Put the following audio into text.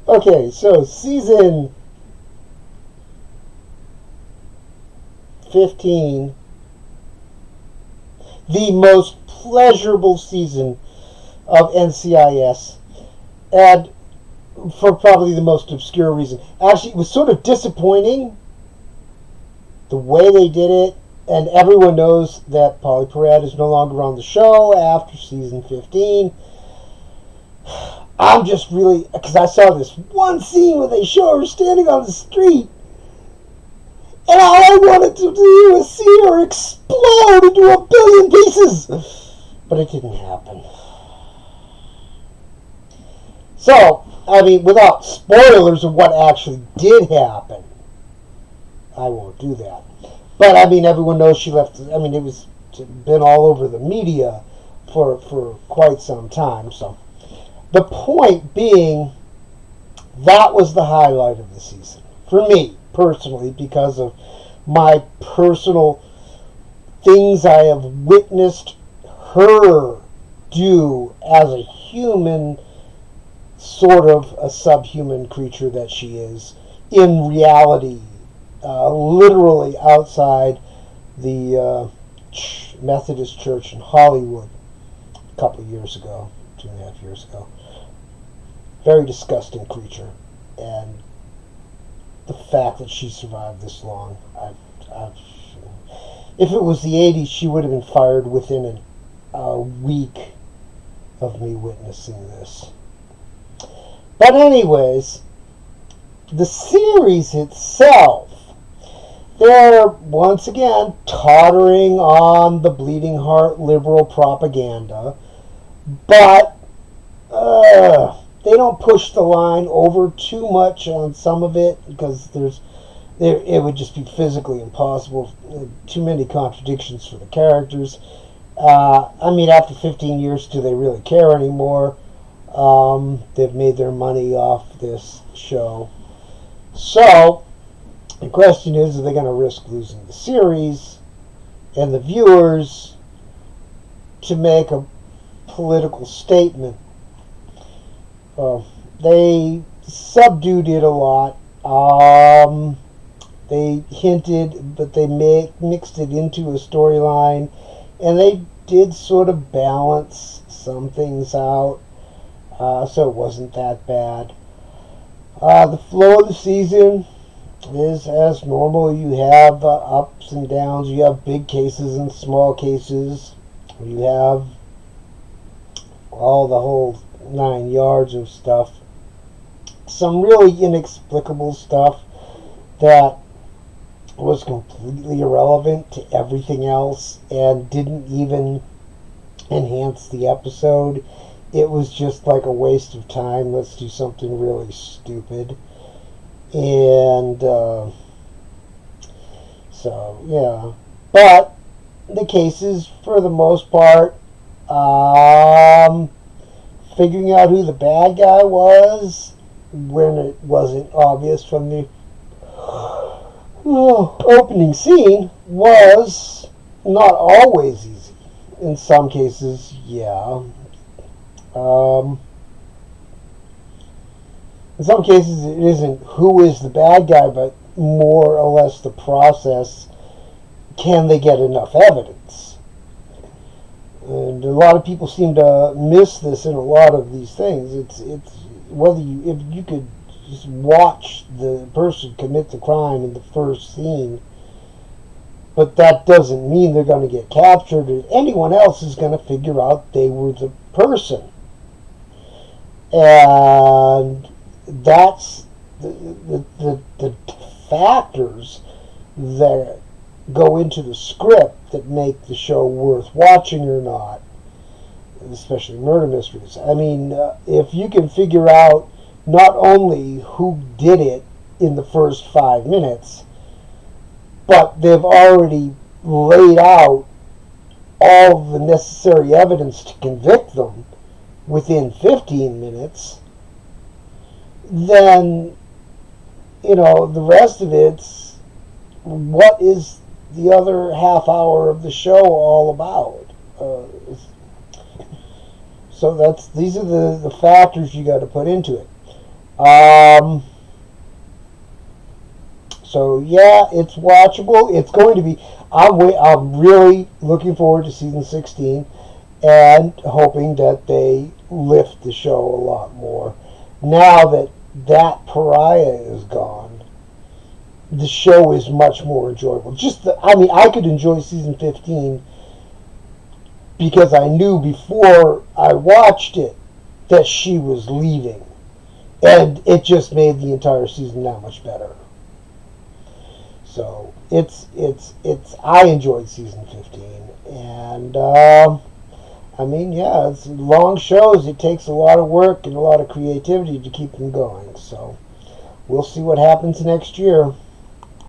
Okay, so season 15, the most pleasurable season of NCIS, and for probably the most obscure reason. Actually, it was sort of disappointing the way they did it, and everyone knows that Polly Perrette is no longer on the show after season 15. I'm just really, because I saw this one scene where they show her standing on the street, and all I wanted to do was see her explode into a billion pieces. But it didn't happen. So, I mean, without spoilers of what actually did happen, I won't do that. But, I mean, everyone knows she left. I mean, it was been all over the media for quite some time. So, the point being, that was the highlight of the season. For me, personally, because of my personal things I have witnessed her do as a human, sort of a subhuman creature that she is, in reality, literally outside the Methodist Church in Hollywood a couple of years ago, 2.5 years ago. Very disgusting creature, and the fact that she survived this long, if it was the 80s, she would have been fired within a week of me witnessing this. But anyways, the series itself, they're once again tottering on the bleeding heart liberal propaganda, but they don't push the line over too much on some of it, because it would just be physically impossible. Too many contradictions for the characters. I mean, after 15 years, do they really care anymore? They've made their money off this show. So, the question is, are they going to risk losing the series and the viewers to make a political statement? They subdued it a lot. They hinted, but they mixed it into a storyline, and they did sort of balance some things out, so it wasn't that bad. The flow of the season is as normal. You have ups and downs. You have big cases and small cases. You have all the whole 9 yards of stuff. Some really inexplicable stuff that was completely irrelevant to everything else and didn't even enhance the episode. It was just like a waste of time. Let's do something really stupid. And so, yeah. But the cases, for the most part, figuring out who the bad guy was when it wasn't obvious from the opening scene was not always easy. In some cases, yeah. In some cases, it isn't who is the bad guy, but more or less the process. Can they get enough evidence? And a lot of people seem to miss this in a lot of these things. It's if you could just watch the person commit the crime in the first scene, but that doesn't mean they're going to get captured, and anyone else is going to figure out they were the person. And that's the factors that go into the script that make the show worth watching or not, especially murder mysteries. I mean, if you can figure out not only who did it in the first 5 minutes, but they've already laid out all the necessary evidence to convict them within 15 minutes, then, the rest of it's, what is the other half hour of the show all about? So these are the factors you got to put into it. Um, so yeah, it's watchable. It's going to be. I'm really looking forward to season 16, and hoping that they lift the show a lot more. Now that that pariah is gone, the show is much more enjoyable. I could enjoy season 15 because I knew before I watched it that she was leaving, and it just made the entire season that much better. So it's I enjoyed season 15, and yeah, it's long shows. It takes a lot of work and a lot of creativity to keep them going. So we'll see what happens next year.